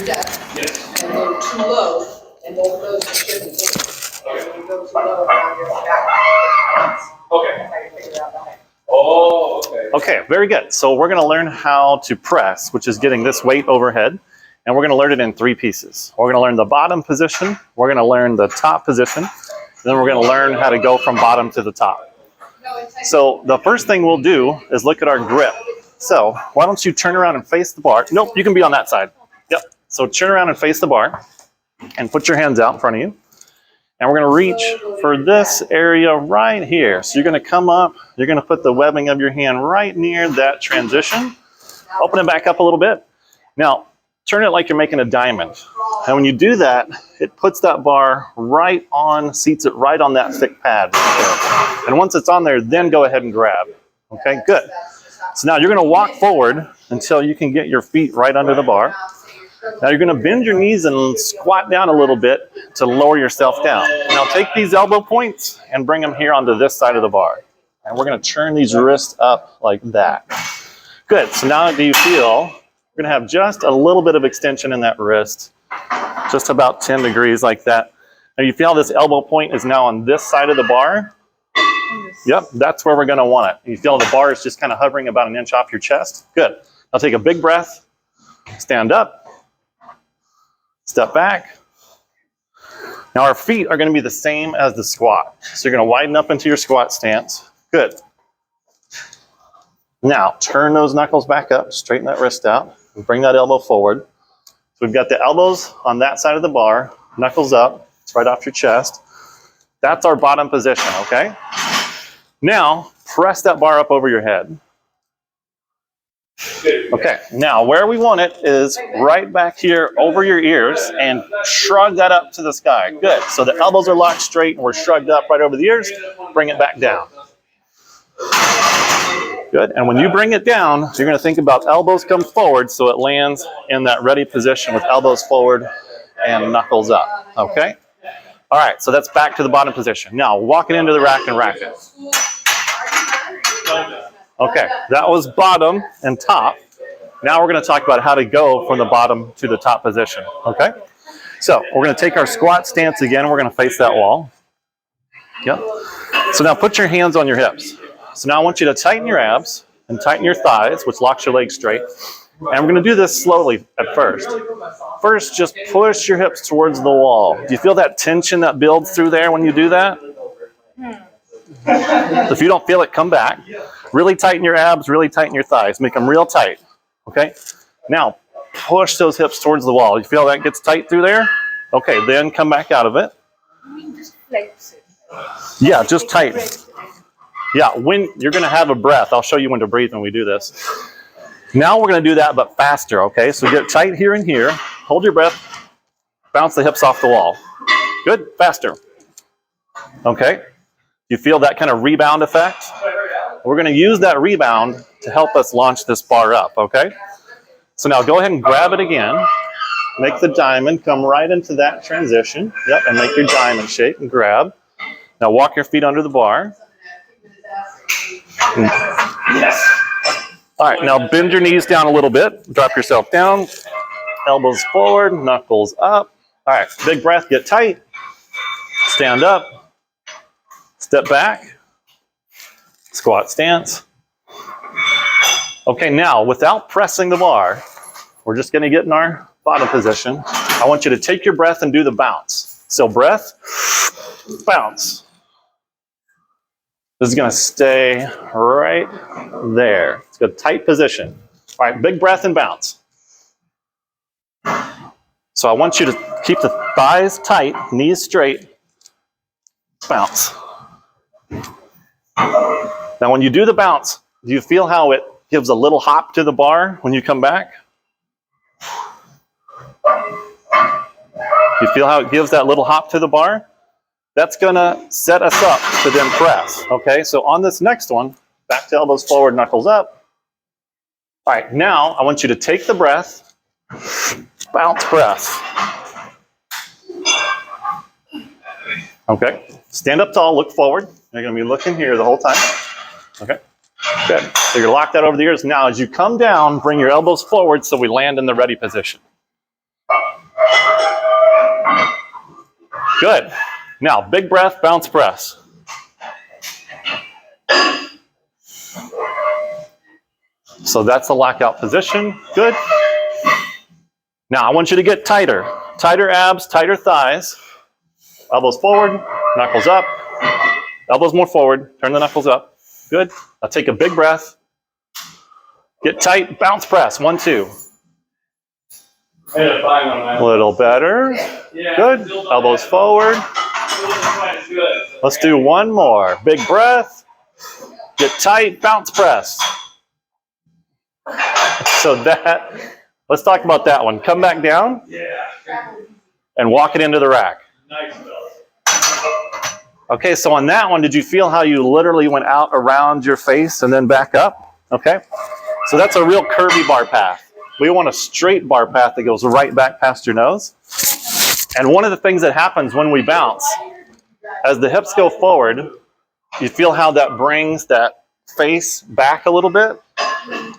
your desk. Yes. And go too low, and both of those are shifting. Okay. You go too low around your back. Okay. That's how you figure out that. Oh, okay. Okay, very good. So we're going to learn how to press, which is getting this weight overhead. And we're going to learn it in 3 pieces. We're going to learn the bottom position, we're going to learn the top position, and then we're going to learn how to go from bottom to the top. So the first thing we'll do is look at our grip. So why don't you turn around and face the bar. Nope, you can be on that side. Yep. So turn around and face the bar and put your hands out in front of you. And we're going to reach for this area right here. So you're going to come up, you're going to put the webbing of your hand right near that transition. Open it back up a little bit. Now, turn it like you're making a diamond. And when you do that, it puts that bar right on, seats it right on that thick pad. And once it's on there, then go ahead and grab. Okay, good. So now you're going to walk forward until you can get your feet right under the bar. Now you're going to bend your knees and squat down a little bit to lower yourself down. Now take these elbow points and bring them here onto this side of the bar. And we're going to turn these wrists up like that. Good. So now do you feel, we're going to have just a little bit of extension in that wrist, just about 10 degrees like that. Now you feel this elbow point is now on this side of the bar? Yep, that's where we're going to want it. You feel the bar is just kind of hovering about 1 inch off your chest? Good. Now take a big breath, stand up. Step back. Now our feet are going to be the same as the squat. So you're going to widen up into your squat stance. Good. Now turn those knuckles back up, straighten that wrist out, and bring that elbow forward. So we've got the elbows on that side of the bar, knuckles up, it's right off your chest. That's our bottom position, okay? Now press that bar up over your head. Okay, now where we want it is right back here over your ears and shrug that up to the sky. Good, so the elbows are locked straight and we're shrugged up right over the ears. Bring it back down. Good, and when you bring it down, you're going to think about elbows come forward so it lands in that ready position with elbows forward and knuckles up, okay? All right, so that's back to the bottom position. Now, walking into the rack and rack it. Okay, that was bottom and top. Now we're going to talk about how to go from the bottom to the top position, okay? So we're going to take our squat stance again. We're going to face that wall. Yep. So now put your hands on your hips. So now I want you to tighten your abs and tighten your thighs, which locks your legs straight. And we're going to do this slowly at first. First, just push your hips towards the wall. Do you feel that tension that builds through there when you do that? If you don't feel it, come back. Really tighten your abs, really tighten your thighs. Make them real tight, okay? Now, push those hips towards the wall. You feel that gets tight through there? Okay, then come back out of it. Yeah, just tighten. Yeah, when you're going to have a breath. I'll show you when to breathe when we do this. Now we're going to do that, but faster, okay? So get tight here and here. Hold your breath. Bounce the hips off the wall. Good, faster. Okay? You feel that kind of rebound effect? We're going to use that rebound to help us launch this bar up, okay? So now go ahead and grab it again. Make the diamond, come right into that transition. Yep, and make your diamond shape and grab. Now walk your feet under the bar. Yes. All right, now bend your knees down a little bit. Drop yourself down. Elbows forward, knuckles up. All right, big breath, get tight. Stand up. Step back. Squat stance. Okay, now without pressing the bar, we're just going to get in our bottom position. I want you to take your breath and do the bounce. So breath, bounce. This is going to stay right there. It's a tight position. All right, big breath and bounce. So I want you to keep the thighs tight, knees straight. Bounce. Now when you do the bounce, do you feel how it gives a little hop to the bar when you come back? You feel how it gives that little hop to the bar? That's going to set us up to then press. Okay, so on this next one, back to elbows forward, knuckles up. All right, now I want you to take the breath, bounce, press. Okay, stand up tall, look forward. You're going to be looking here the whole time. Okay, good. So you're locked out over the ears. Now as you come down, bring your elbows forward so we land in the ready position. Good. Now, big breath, bounce press. So that's the lockout position. Good. Now, I want you to get tighter. Tighter abs, tighter thighs. Elbows forward, knuckles up. Elbows more forward, turn the knuckles up. Good. Now take a big breath. Get tight, bounce press. 1, 2. A little better. Good. Elbows forward. Let's do one more. Big breath. Get tight, bounce press. So that, let's talk about that one. Come back down and walk it into the rack. Okay, so on that one, did you feel how you literally went out around your face and then back up? Okay, so that's a real curvy bar path. We want a straight bar path that goes right back past your nose. And one of the things that happens when we bounce, as the hips go forward, you feel how that brings that face back a little bit.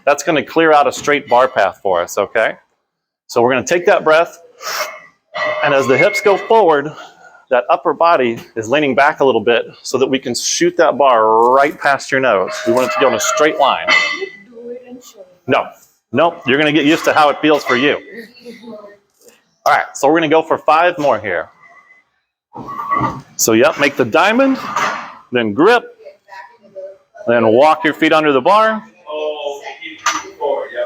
That's going to clear out a straight bar path for us, okay? So we're going to take that breath, and as the hips go forward, that upper body is leaning back a little bit so that we can shoot that bar right past your nose. We want it to go in a straight line. No, nope, you're going to get used to how it feels for you. All right, so we're going to go for 5 more here. So, yep, make the diamond, then grip, then walk your feet under the bar.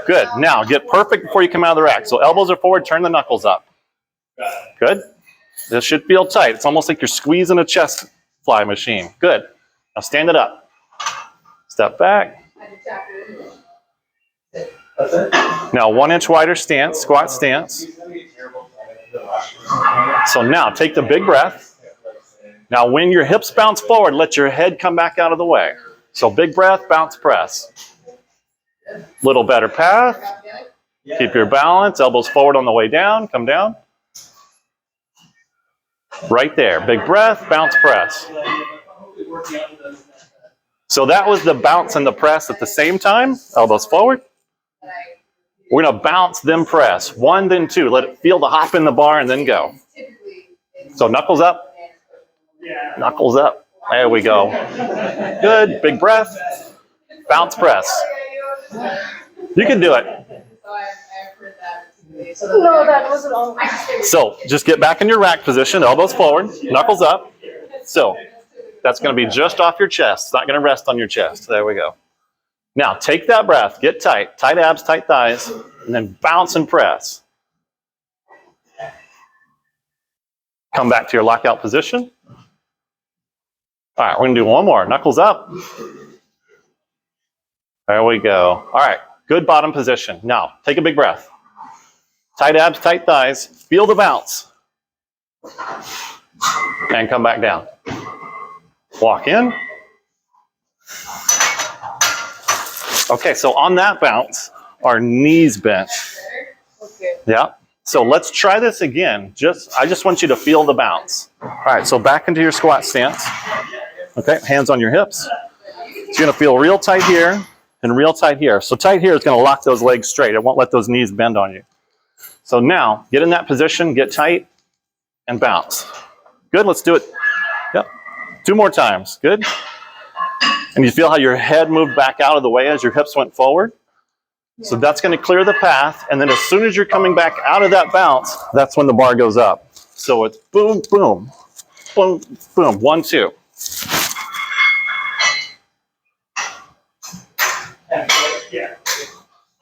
Good. Now, get perfect before you come out of the rack. So elbows are forward, turn the knuckles up. Good. This should feel tight. It's almost like you're squeezing a chest fly machine. Good. Now stand it up. Step back. Now 1 inch wider stance, squat stance. So now take the big breath. Now when your hips bounce forward, let your head come back out of the way. So big breath, bounce press. Little better path. Keep your balance. Elbows forward on the way down. Come down. Right there. Big breath, bounce press. So that was the bounce and the press at the same time. Elbows forward. We're going to bounce, then press. 1, then 2. Let it feel the hop in the bar and then go. So knuckles up. Knuckles up. There we go. Good. Big breath. Bounce press. You can do it. No, that wasn't all. So just get back in your rack position, elbows forward, knuckles up. So that's going to be just off your chest. It's not going to rest on your chest. There we go. Now take that breath, get tight, tight abs, tight thighs, and then bounce and press. Come back to your lockout position. All right, we're going to do one more. Knuckles up. There we go. All right, good bottom position. Now take a big breath. Tight abs, tight thighs. Feel the bounce. And come back down. Walk in. Okay, so on that bounce, our knees bent. Yeah. So let's try this again. I just want you to feel the bounce. All right, so back into your squat stance. Okay, hands on your hips. It's going to feel real tight here and real tight here. So tight here is going to lock those legs straight. It won't let those knees bend on you. So now, get in that position, get tight, and bounce. Good, let's do it. Yep. 2 more times. Good. And you feel how your head moved back out of the way as your hips went forward. So that's going to clear the path. And then as soon as you're coming back out of that bounce, that's when the bar goes up. So it's boom, boom, boom, boom. 1, 2.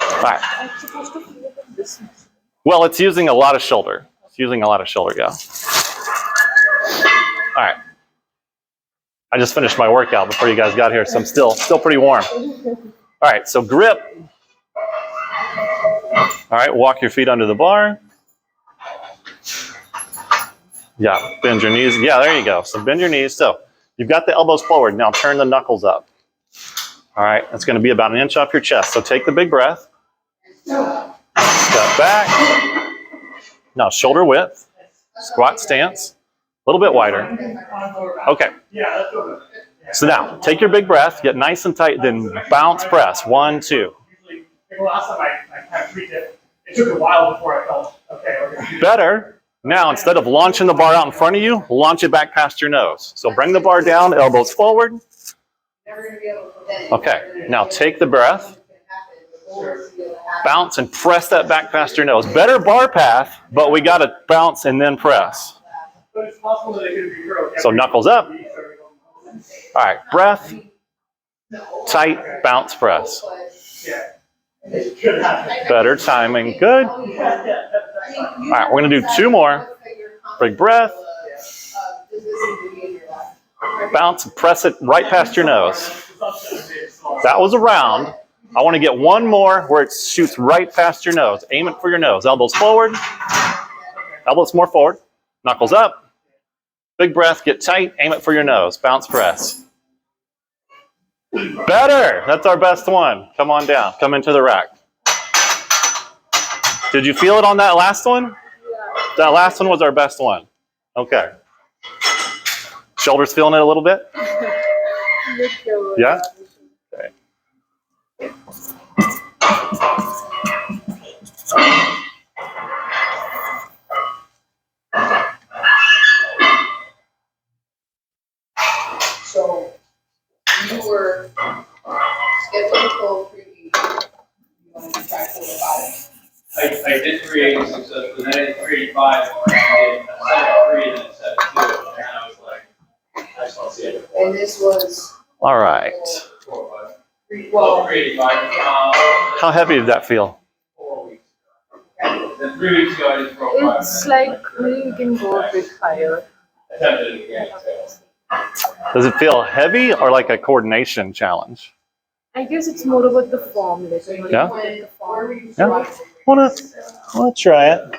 All right. Well, it's using a lot of shoulder. It's using a lot of shoulder, yeah. All right. I just finished my workout before you guys got here, so I'm still pretty warm. All right, so grip. All right, walk your feet under the bar. Yeah, bend your knees. Yeah, there you go. So bend your knees. So you've got the elbows forward. Now turn the knuckles up. All right, that's going to be about 1 inch off your chest. So take the big breath. Step back. Now shoulder width. Squat stance. A little bit wider. Okay. So now take your big breath. Get nice and tight. Then bounce press. 1, 2. The last time I kind of tweaked it, it took a while before I felt okay. Better. Now, instead of launching the bar out in front of you, launch it back past your nose. So bring the bar down, elbows forward. Never gonna be able to prevent it. Okay, now take the breath, bounce and press that back past your nose. Better bar path, but we got to bounce and then press. But it's possible that it could be broke. So knuckles up. All right, breath, tight, bounce, press. Yeah. It could happen. Better timing, good. All right, we're gonna do 2 more. Big breath, bounce, and press it right past your nose. That was a round. I want to get 1 more where it shoots right past your nose. Aim it for your nose. Elbows forward. Elbows more forward. Knuckles up. Big breath. Get tight. Aim it for your nose. Bounce, press. Better. That's our best one. Come on down. Come into the rack. Did you feel it on that last one? That last one was our best one. Okay. Shoulders feeling it a little bit? Yeah? Okay. So you were scheduled to pull 380. You wanted to try 4 5. I did 380 successfully, then I did 385, and I did a 7 3 and then a 7 2, and I was like, I just don't see it. And this was All right. 4 or 5. 3, Well, well, 385. How heavy did that feel? 4 weeks. Then 3 weeks ago, I did 4 or 5. It's like maybe you can go a bit higher. Attempted it again. So. Does it feel heavy or like a coordination challenge? I guess it's more about the form. Like, Yeah? where were you Yeah. trying? Wanna try it?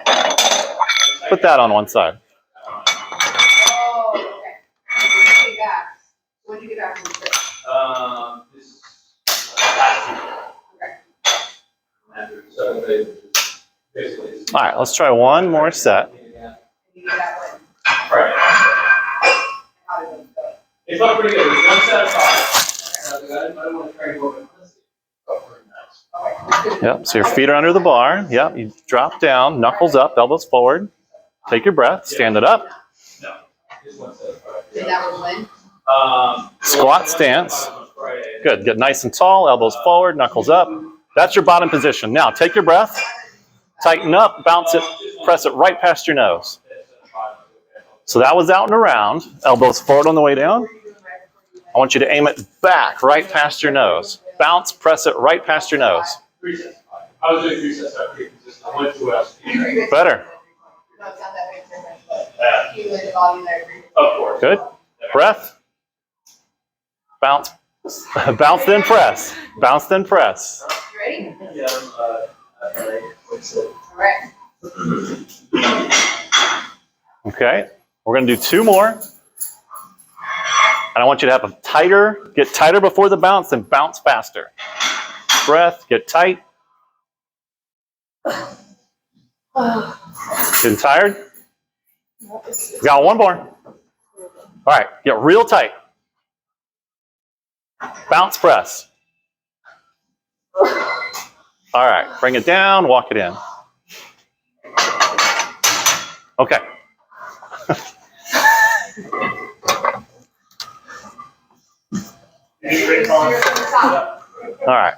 Put that on one side. Oh, okay. When you get back, when did you get back from the trip? This last week. Okay. After, so basically. it's- All right, let's try one more set. And you get that when? Right. How did it go? It felt pretty good. It was 1 set of 5. And I don't want to try and go over it. It felt pretty nice. Okay. Yep, so your feet are under the bar. Yep, you drop down, knuckles up, elbows forward. Take your breath, stand it up. No, just 1 set of 5. And that was when? Squat stance. Good, get nice and tall, elbows forward, knuckles up. That's your bottom position. Now take your breath, tighten up, bounce it, press it right past your nose. So that was out and around, elbows forward on the way down. I want you to aim it back, right past your nose. Bounce, press it right past your nose. 3 sets of 5. I was doing 3 sets of 5. Just 1, 2 reps. Better. No, it's not that big difference, but accumulated volume there. Of course. Good. Breath. Bounce. Bounce, then press. Bounce, then press. You ready? Yeah, All right. Okay. We're going to do 2 more. And I want you to have a tighter, get tighter before the bounce, then bounce faster. Breath, get tight. Getting tired? Got 1 more. All right, get real tight. Bounce, press. All right, bring it down, walk it in. Okay. You're from the top. All right.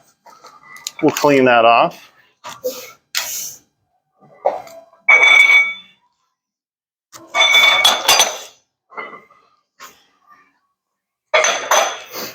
We'll clean that off.